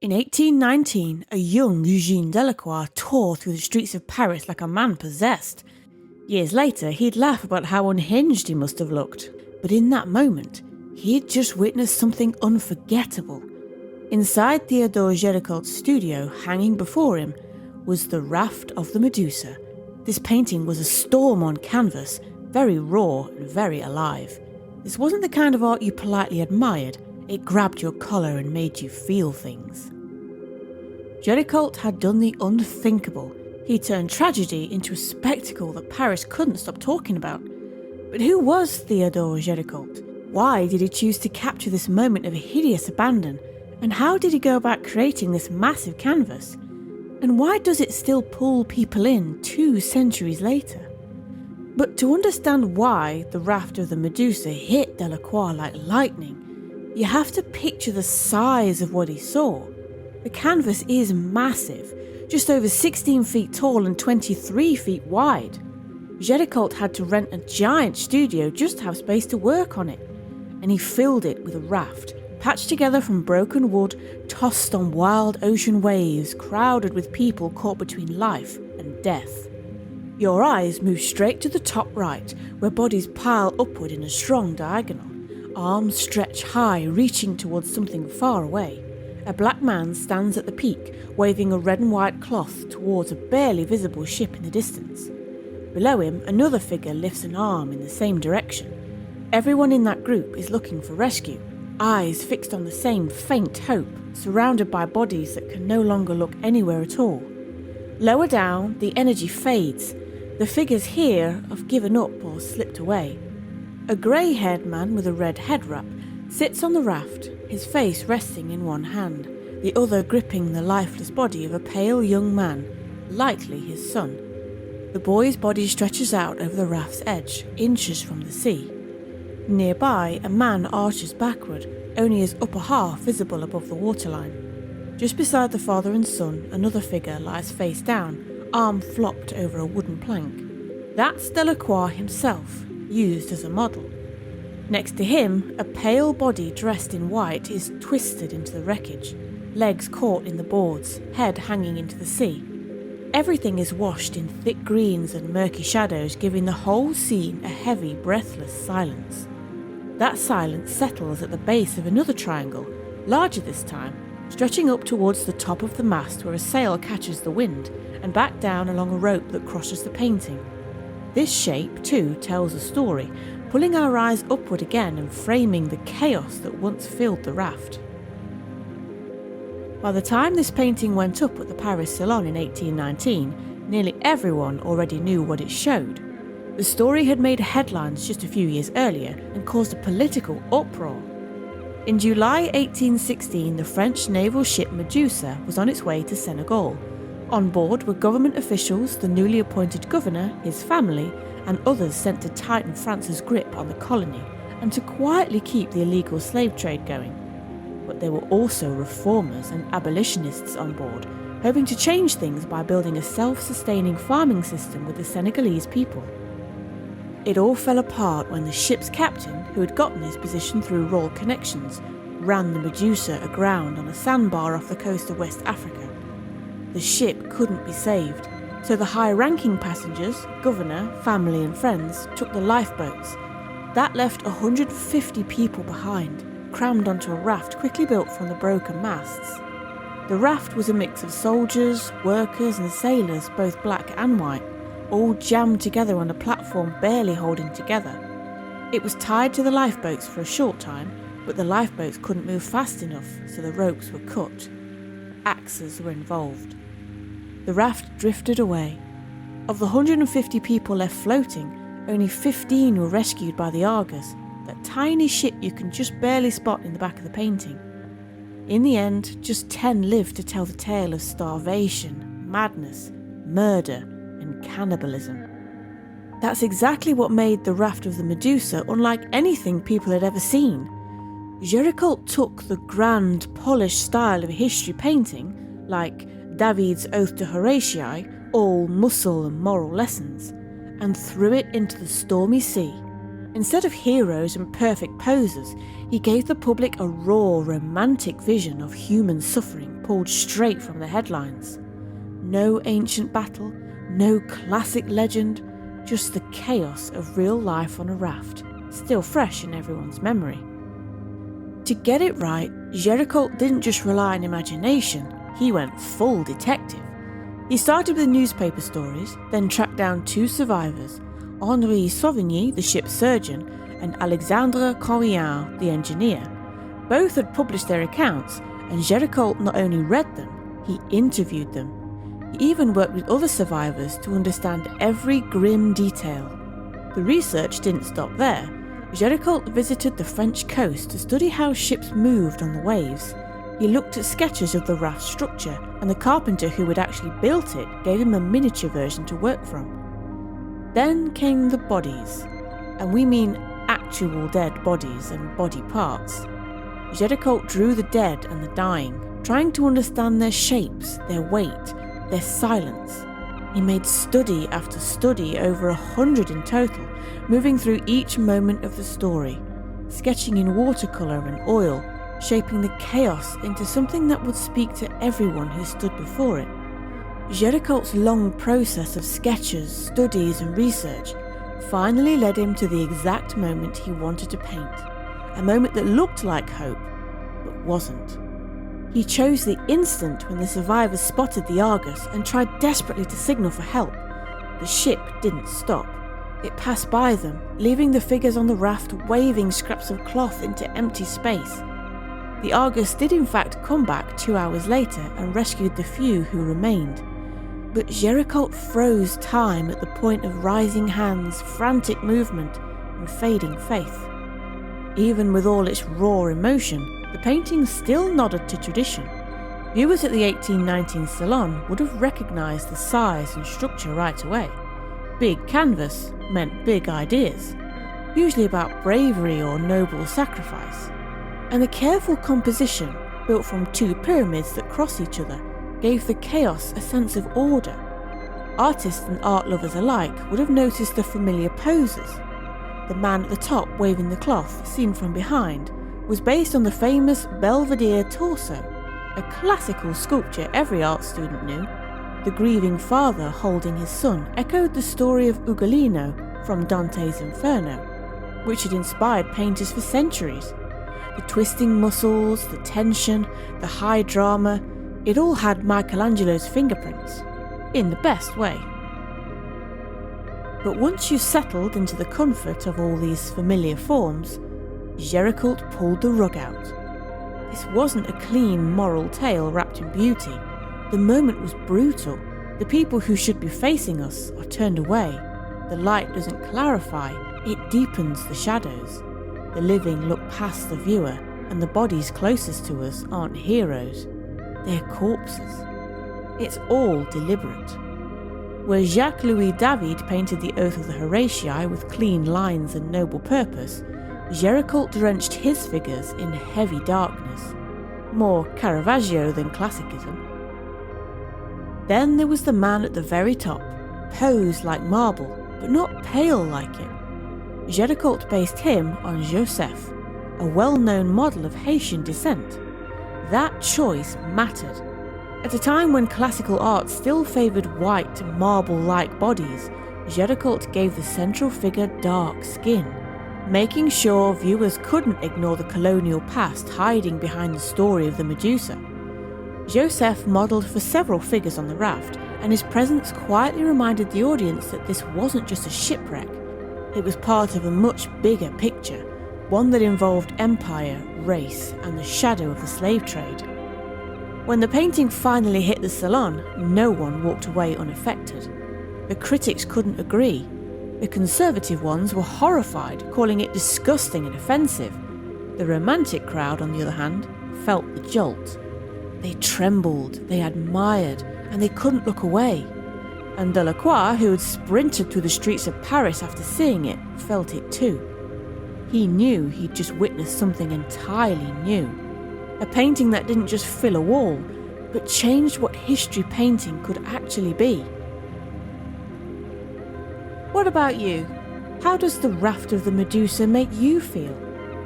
In 1819, a young Eugène Delacroix tore through the streets of Paris like a man possessed. Years later, he'd laugh about how unhinged he must have looked. But in that moment, he had just witnessed something unforgettable. Inside Théodore Géricault's studio, hanging before him, was the Raft of the Medusa. This painting was a storm on canvas, very raw and very alive. This wasn't the kind of art you politely admired. It grabbed your collar and made you feel things. Gericault had done the unthinkable. He turned tragedy into a spectacle that Paris couldn't stop talking about. But who was Théodore Géricault? Why did he choose to capture this moment of hideous abandon? And how did he go about creating this massive canvas? And why does it still pull people in 2 centuries later? But to understand why the Raft of the Medusa hit Delacroix like lightning, you have to picture the size of what he saw. The canvas is massive, just over 16 feet tall and 23 feet wide. Gericault had to rent a giant studio just to have space to work on it, and he filled it with a raft, patched together from broken wood, tossed on wild ocean waves, crowded with people caught between life and death. Your eyes move straight to the top right, where bodies pile upward in a strong diagonal. Arms stretch high, reaching towards something far away. A black man stands at the peak, waving a red and white cloth towards a barely visible ship in the distance. Below him, another figure lifts an arm in the same direction. Everyone in that group is looking for rescue, eyes fixed on the same faint hope, surrounded by bodies that can no longer look anywhere at all. Lower down, the energy fades. The figures here have given up or slipped away. A grey-haired man with a red head wrap sits on the raft, his face resting in one hand, the other gripping the lifeless body of a pale young man, likely his son. The boy's body stretches out over the raft's edge, inches from the sea. Nearby, a man arches backward, only his upper half visible above the waterline. Just beside the father and son, another figure lies face down, arm flopped over a wooden plank. That's Delacroix himself, used as a model. Next to him, a pale body dressed in white is twisted into the wreckage, legs caught in the boards, head hanging into the sea. Everything is washed in thick greens and murky shadows, giving the whole scene a heavy, breathless silence. That silence settles at the base of another triangle, larger this time, stretching up towards the top of the mast where a sail catches the wind, and back down along a rope that crosses the painting. This shape, too, tells a story, pulling our eyes upward again and framing the chaos that once filled the raft. By the time this painting went up at the Paris Salon in 1819, nearly everyone already knew what it showed. The story had made headlines just a few years earlier and caused a political uproar. In July 1816, the French naval ship Medusa was on its way to Senegal. On board were government officials, the newly appointed governor, his family, and others sent to tighten France's grip on the colony and to quietly keep the illegal slave trade going. But there were also reformers and abolitionists on board, hoping to change things by building a self-sustaining farming system with the Senegalese people. It all fell apart when the ship's captain, who had gotten his position through royal connections, ran the Medusa aground on a sandbar off the coast of West Africa. The ship couldn't be saved, so the high-ranking passengers, governor, family and friends, took the lifeboats. That left 150 people behind, crammed onto a raft quickly built from the broken masts. The raft was a mix of soldiers, workers and sailors, both black and white, all jammed together on a platform barely holding together. It was tied to the lifeboats for a short time, but the lifeboats couldn't move fast enough, so the ropes were cut. Axes were involved. The raft drifted away. Of the 150 people left floating, only 15 were rescued by the Argus, that tiny ship you can just barely spot in the back of the painting. In the end, just 10 lived to tell the tale of starvation, madness, murder, and cannibalism. That's exactly what made the Raft of the Medusa unlike anything people had ever seen. Gericault took the grand, polished style of history painting, like David's Oath to Horatii, all muscle and moral lessons, and threw it into the stormy sea. Instead of heroes and perfect poses, he gave the public a raw, romantic vision of human suffering pulled straight from the headlines. No ancient battle, no classic legend, just the chaos of real life on a raft, still fresh in everyone's memory. To get it right, Gericault didn't just rely on imagination, he went full detective. He started with newspaper stories, then tracked down two survivors, Henri Sauvigny, the ship's surgeon, and Alexandre Conriard, the engineer. Both had published their accounts, and Gericault not only read them, he interviewed them. He even worked with other survivors to understand every grim detail. The research didn't stop there. Gericault visited the French coast to study how ships moved on the waves. He looked at sketches of the raft structure, and the carpenter who had actually built it gave him a miniature version to work from. Then came the bodies, and we mean actual dead bodies and body parts. Gericault drew the dead and the dying, trying to understand their shapes, their weight, their silence. He made study after study, over 100 in total, moving through each moment of the story, sketching in watercolour and oil, shaping the chaos into something that would speak to everyone who stood before it. Gericault's long process of sketches, studies and research finally led him to the exact moment he wanted to paint, a moment that looked like hope, but wasn't. He chose the instant when the survivors spotted the Argus and tried desperately to signal for help. The ship didn't stop. It passed by them, leaving the figures on the raft waving scraps of cloth into empty space. The Argus did in fact come back 2 hours later and rescued the few who remained. But Gericault froze time at the point of rising hands, frantic movement, and fading faith. Even with all its raw emotion, the painting still nodded to tradition. Viewers at the 1819 Salon would have recognised the size and structure right away. Big canvas meant big ideas, usually about bravery or noble sacrifice. And the careful composition, built from two pyramids that cross each other, gave the chaos a sense of order. Artists and art lovers alike would have noticed the familiar poses. The man at the top waving the cloth, seen from behind, was based on the famous Belvedere torso, a classical sculpture every art student knew. The grieving father holding his son echoed the story of Ugolino from Dante's Inferno, which had inspired painters for centuries. The twisting muscles, the tension, the high drama, it all had Michelangelo's fingerprints, in the best way. But once you settled into the comfort of all these familiar forms, Gericault pulled the rug out. This wasn't a clean moral tale wrapped in beauty. The moment was brutal. The people who should be facing us are turned away. The light doesn't clarify, it deepens the shadows. The living look past the viewer, and the bodies closest to us aren't heroes. They're corpses. It's all deliberate. Where Jacques-Louis David painted the Oath of the Horatii with clean lines and noble purpose, Gericault drenched his figures in heavy darkness, more Caravaggio than Classicism. Then there was the man at the very top, posed like marble, but not pale like it. Gericault based him on Joseph, a well-known model of Haitian descent. That choice mattered. At a time when classical art still favoured white, marble-like bodies, Gericault gave the central figure dark skin, making sure viewers couldn't ignore the colonial past hiding behind the story of the Medusa. Joseph modelled for several figures on the raft, and his presence quietly reminded the audience that this wasn't just a shipwreck. It was part of a much bigger picture, one that involved empire, race, and the shadow of the slave trade. When the painting finally hit the salon, no one walked away unaffected. The critics couldn't agree. The conservative ones were horrified, calling it disgusting and offensive. The romantic crowd, on the other hand, felt the jolt. They trembled, they admired, and they couldn't look away. And Delacroix, who had sprinted through the streets of Paris after seeing it, felt it too. He knew he'd just witnessed something entirely new. A painting that didn't just fill a wall, but changed what history painting could actually be. What about you? How does the Raft of the Medusa make you feel?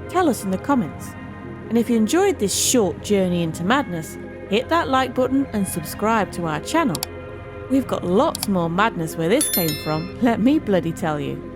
Tell us in the comments. And if you enjoyed this short journey into madness, hit that like button and subscribe to our channel. We've got lots more madness where this came from, let me bloody tell you.